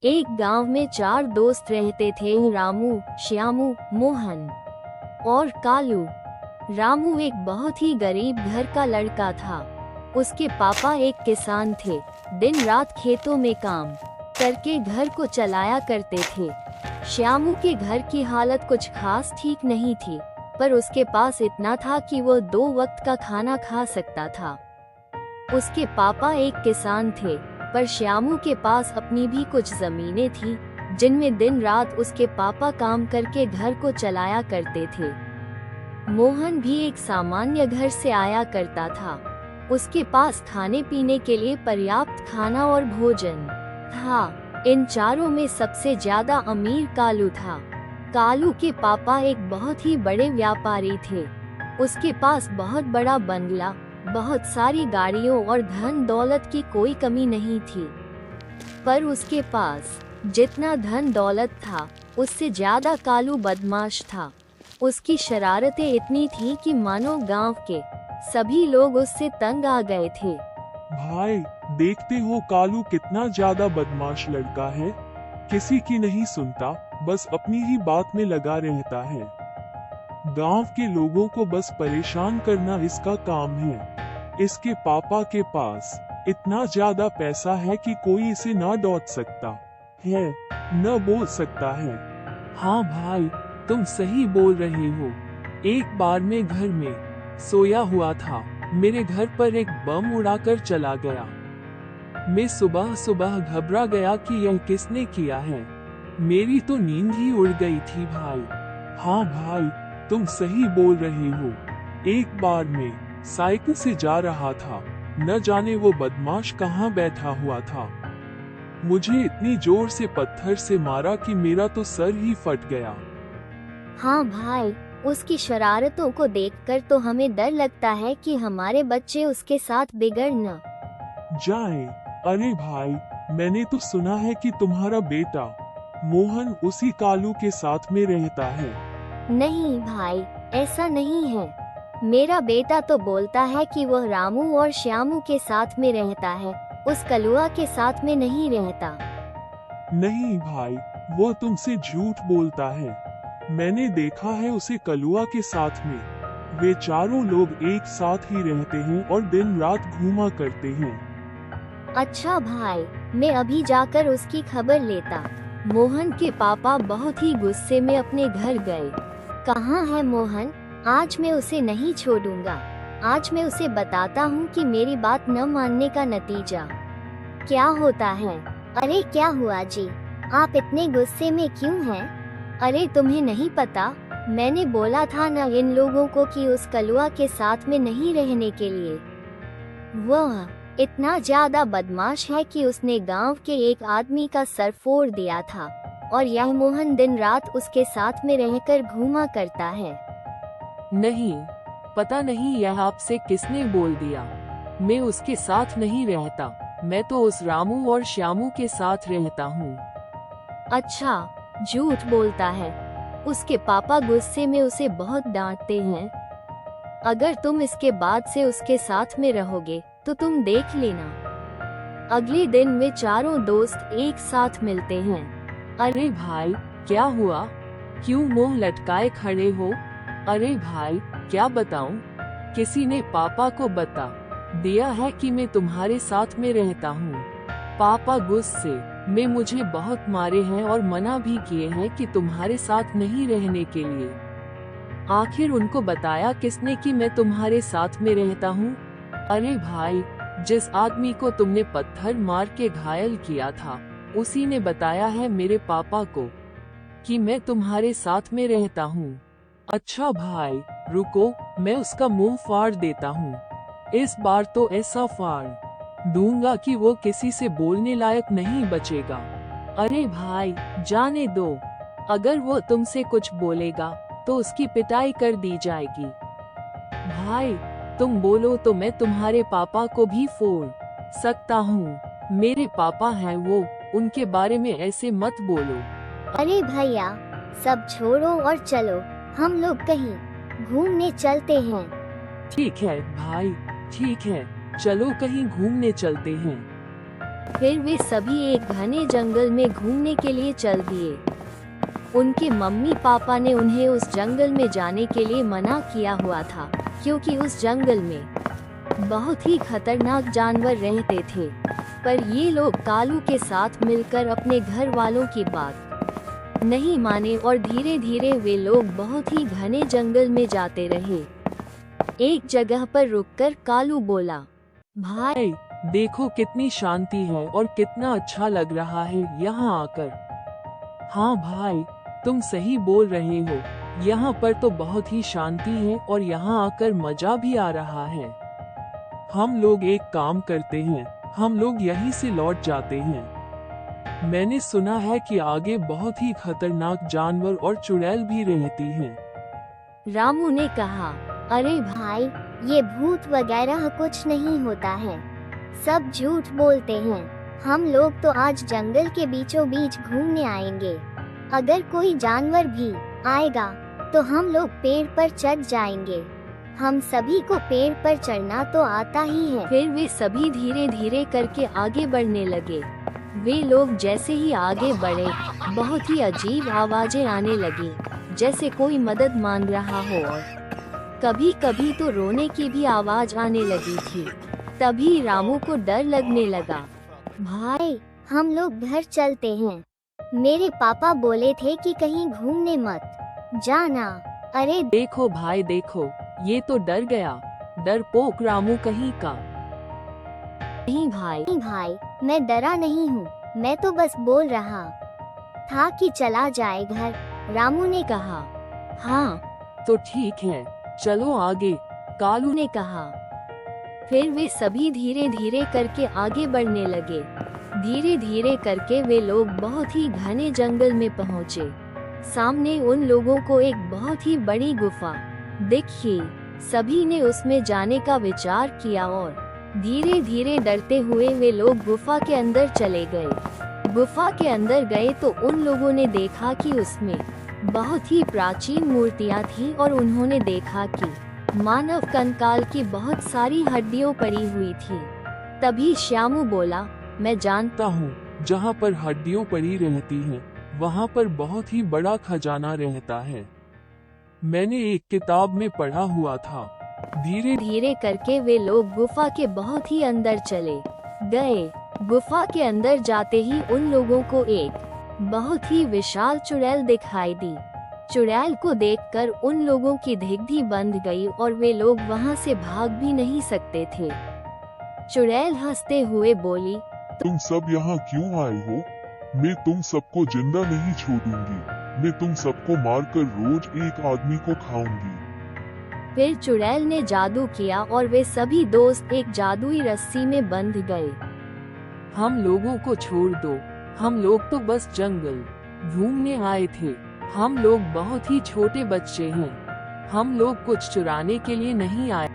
एक गांव में चार दोस्त रहते थे, रामू, श्यामू, मोहन और कालू। रामू एक बहुत ही गरीब घर का लड़का था। उसके पापा एक किसान थे, दिन रात खेतों में काम करके घर को चलाया करते थे। श्यामू के घर की हालत कुछ खास ठीक नहीं थी, पर उसके पास इतना था कि वो 2 वक्त का खाना खा सकता था। उसके पापा एक किसान थे, पर श्यामू के पास अपनी भी कुछ जमीनें थी, जिनमें दिन रात उसके पापा काम करके घर को चलाया करते थे। मोहन भी एक सामान्य घर से आया करता था। उसके पास खाने पीने के लिए पर्याप्त खाना और भोजन था। इन चारों में सबसे ज्यादा अमीर कालू था। कालू के पापा एक बहुत ही बड़े व्यापारी थे। उसके पास बहुत बड़ा बंगला, बहुत सारी गाड़ियों और धन दौलत की कोई कमी नहीं थी। पर उसके पास जितना धन दौलत था, उससे ज्यादा कालू बदमाश था। उसकी शरारतें इतनी थी कि मानो गांव के सभी लोग उससे तंग आ गए थे। भाई, देखते हो कालू कितना ज्यादा बदमाश लड़का है। किसी की नहीं सुनता, बस अपनी ही बात में लगा रहता है। गांव के लोगों को बस परेशान करना इसका काम है। इसके पापा के पास इतना ज्यादा पैसा है कि कोई इसे ना डॉट सकता है, न बोल सकता है। हाँ भाई, तुम सही बोल रहे हो। एक बार मैं घर में सोया हुआ था, मेरे घर पर एक बम उड़ाकर चला गया। मैं सुबह सुबह घबरा गया कि यह किसने किया है। मेरी तो नींद ही उड़ गई थी भाई। हाँ भाई, तुम सही बोल रहे हो। एक बार मैं साइकिल से जा रहा था, न जाने वो बदमाश कहाँ बैठा हुआ था। मुझे इतनी जोर से पत्थर से मारा कि मेरा तो सर ही फट गया। हाँ भाई, उसकी शरारतों को देखकर तो हमें डर लगता है कि हमारे बच्चे उसके साथ बिगड़ न जाए। अरे भाई, मैंने तो सुना है कि तुम्हारा बेटा मोहन उसी कालू के साथ में रहता है। नहीं भाई, ऐसा नहीं है। मेरा बेटा तो बोलता है कि वह रामू और श्यामू के साथ में रहता है, उस कलुआ के साथ में नहीं रहता। नहीं भाई, वो तुमसे झूठ बोलता है। मैंने देखा है उसे कलुआ के साथ में। वे चारों लोग एक साथ ही रहते हैं और दिन रात घूमा करते हैं। अच्छा भाई, मैं अभी जाकर उसकी खबर लेता। मोहन के पापा बहुत ही गुस्से में अपने घर गए। कहाँ है मोहन? आज मैं उसे नहीं छोड़ूंगा। आज मैं उसे बताता हूँ कि मेरी बात न मानने का नतीजा क्या होता है। अरे क्या हुआ जी, आप इतने गुस्से में क्यों हैं? अरे तुम्हें नहीं पता, मैंने बोला था ना इन लोगों को कि उस कलुआ के साथ में नहीं रहने के लिए। वह इतना ज्यादा बदमाश है कि उसने गांव के एक आदमी का सर फोड़ दिया था, और यह मोहन दिन रात उसके साथ में रहकर घूमा करता है। नहीं, पता नहीं यह आपसे किसने बोल दिया। मैं उसके साथ नहीं रहता, मैं तो उस रामू और श्यामू के साथ रहता हूँ। अच्छा, झूठ बोलता है। उसके पापा गुस्से में उसे बहुत डांटते हैं। अगर तुम इसके बाद से उसके साथ में रहोगे तो तुम देख लेना। अगले दिन वे चारों दोस्त एक साथ मिलते हैं। अरे भाई, क्या हुआ? क्यों मुंह लटकाए खड़े हो? अरे भाई, क्या बताऊं? किसी ने पापा को बता दिया है कि मैं तुम्हारे साथ में रहता हूँ। पापा गुस्से में मुझे बहुत मारे हैं और मना भी किए हैं कि तुम्हारे साथ नहीं रहने के लिए। आखिर उनको बताया किसने कि मैं तुम्हारे साथ में रहता हूँ? अरे भाई, जिस आदमी को तुमने पत्थर मार के घायल किया था, उसी ने बताया है मेरे पापा को कि मैं तुम्हारे साथ में रहता हूँ। अच्छा भाई, रुको, मैं उसका मुंह फाड़ देता हूँ। इस बार तो ऐसा फाड़ दूंगा कि वो किसी से बोलने लायक नहीं बचेगा। अरे भाई, जाने दो। अगर वो तुमसे कुछ बोलेगा तो उसकी पिटाई कर दी जाएगी। भाई, तुम बोलो तो मैं तुम्हारे पापा को भी फोड़ सकता हूँ। मेरे पापा हैं वो, उनके बारे में ऐसे मत बोलो। अरे भैया, सब छोड़ो और चलो, हम लोग कहीं घूमने चलते हैं। ठीक है भाई, ठीक है, चलो कहीं घूमने चलते हैं। फिर वे सभी एक घने जंगल में घूमने के लिए चल दिए। उनके मम्मी पापा ने उन्हें उस जंगल में जाने के लिए मना किया हुआ था, क्योंकि उस जंगल में बहुत ही खतरनाक जानवर रहते थे। पर ये लोग कालू के साथ मिलकर अपने घर वालों की बात नहीं माने और धीरे धीरे वे लोग बहुत ही घने जंगल में जाते रहे। एक जगह पर रुककर कालू बोला, भाई देखो कितनी शांति है और कितना अच्छा लग रहा है यहाँ आकर। हाँ भाई, तुम सही बोल रहे हो, यहाँ पर तो बहुत ही शांति है और यहाँ आकर मजा भी आ रहा है। हम लोग एक काम करते हैं, हम लोग यहीं से लौट जाते हैं। मैंने सुना है कि आगे बहुत ही खतरनाक जानवर और चुड़ैल भी रहती हैं। रामू ने कहा, अरे भाई, ये भूत वगैरह कुछ नहीं होता है, सब झूठ बोलते हैं। हम लोग तो आज जंगल के बीचों बीच घूमने आएंगे। अगर कोई जानवर भी आएगा तो हम लोग पेड़ पर चढ़ जाएंगे। हम सभी को पेड़ पर चढ़ना तो आता ही है। फिर वे सभी धीरे धीरे करके आगे बढ़ने लगे। वे लोग जैसे ही आगे बढ़े, बहुत ही अजीब आवाजें आने लगी, जैसे कोई मदद मांग रहा हो, और कभी कभी तो रोने की भी आवाज आने लगी थी। तभी रामू को डर लगने लगा। भाई, हम लोग घर चलते हैं। मेरे पापा बोले थे कि कहीं घूमने मत जाना। अरे देखो भाई देखो, ये तो डर गया, डरपोक रामू कहीं का। नहीं भाई, मैं डरा नहीं हूँ, मैं तो बस बोल रहा था कि चला जाए घर। रामू ने कहा। हाँ तो ठीक है, चलो आगे, कालू ने कहा। फिर वे सभी धीरे धीरे करके आगे बढ़ने लगे। धीरे धीरे करके वे लोग बहुत ही घने जंगल में पहुँचे। सामने उन लोगों को एक बहुत ही बड़ी गुफा दिखी। सभी ने उसमें जाने का विचार किया और धीरे धीरे डरते हुए वे लोग गुफा के अंदर चले गए। गुफा के अंदर गए तो उन लोगों ने देखा कि उसमें बहुत ही प्राचीन मूर्तियां थीं और उन्होंने देखा कि मानव कंकाल की बहुत सारी हड्डियां पड़ी हुई थी। तभी श्यामू बोला, मैं जानता हूँ जहाँ पर हड्डियाँ पड़ी रहती हैं, वहाँ पर बहुत ही बड़ा खजाना रहता है। मैंने एक किताब में पढ़ा हुआ था। धीरे धीरे करके वे लोग गुफा के बहुत ही अंदर चले गए। गुफा के अंदर जाते ही उन लोगों को एक बहुत ही विशाल चुड़ैल दिखाई दी। चुड़ैल को देखकर उन लोगों की धिग्धी बंध गई और वे लोग वहां से भाग भी नहीं सकते थे। चुड़ैल हंसते हुए बोली, तुम सब यहाँ क्यों आए हो? मैं तुम सबको जिंदा नहीं छोड़ूंगी। मैं तुम सबको मारकर रोज एक आदमी को खाऊंगी। फिर चुड़ैल ने जादू किया और वे सभी दोस्त एक जादुई रस्सी में बंध गए। हम लोगों को छोड़ दो, हम लोग तो बस जंगल घूमने आए थे। हम लोग बहुत ही छोटे बच्चे हैं, हम लोग कुछ चुराने के लिए नहीं आए।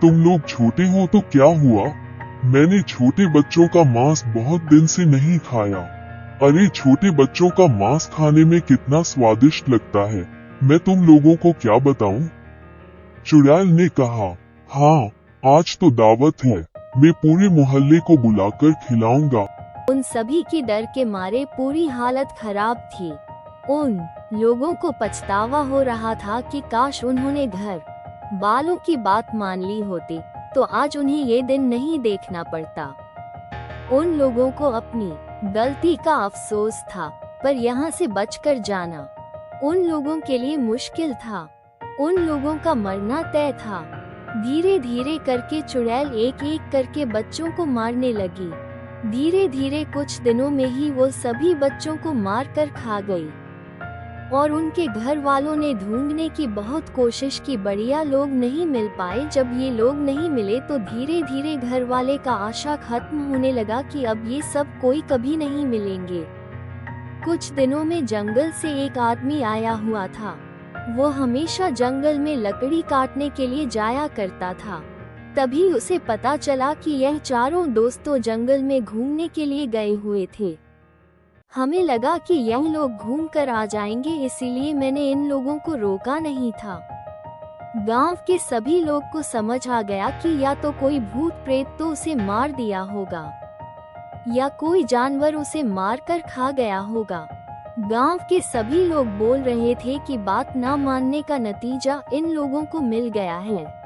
तुम लोग छोटे हो तो क्या हुआ? मैंने छोटे बच्चों का मांस बहुत दिन से नहीं खाया। अरे छोटे बच्चों का मांस खाने में कितना स्वादिष्ट लगता है, मैं तुम लोगों को क्या बताऊं? चुड़ैल ने कहा, हाँ आज तो दावत है, मैं पूरे मोहल्ले को बुलाकर खिलाऊंगा। उन सभी की डर के मारे पूरी हालत खराब थी। उन लोगों को पछतावा हो रहा था कि काश उन्होंने घर वालों की बात मान ली होती तो आज उन्हें ये दिन नहीं देखना पड़ता। उन लोगों को अपनी गलती का अफसोस था, पर यहाँ से बचकर जाना उन लोगों के लिए मुश्किल था। उन लोगों का मरना तय था। धीरे धीरे करके चुड़ैल एक एक करके बच्चों को मारने लगी। धीरे धीरे कुछ दिनों में ही वो सभी बच्चों को मार कर खा गई और उनके घर वालों ने ढूंढने की बहुत कोशिश की, बढ़िया लोग नहीं मिल पाए। जब ये लोग नहीं मिले तो धीरे धीरे घर वाले का आशा खत्म होने लगा कि अब ये सब कोई कभी नहीं मिलेंगे। कुछ दिनों में जंगल से एक आदमी आया हुआ था। वो हमेशा जंगल में लकड़ी काटने के लिए जाया करता था। तभी उसे पता चला कि यह चारों दोस्तों जंगल में घूमने के लिए गए हुए थे। हमें लगा कि यह लोग घूम कर आ जाएंगे, इसीलिए मैंने इन लोगों को रोका नहीं था। गांव के सभी लोग को समझ आ गया कि या तो कोई भूत प्रेत तो उसे मार दिया होगा या कोई जानवर उसे मारकर खा गया होगा। गांव के सभी लोग बोल रहे थे कि बात न मानने का नतीजा इन लोगों को मिल गया है।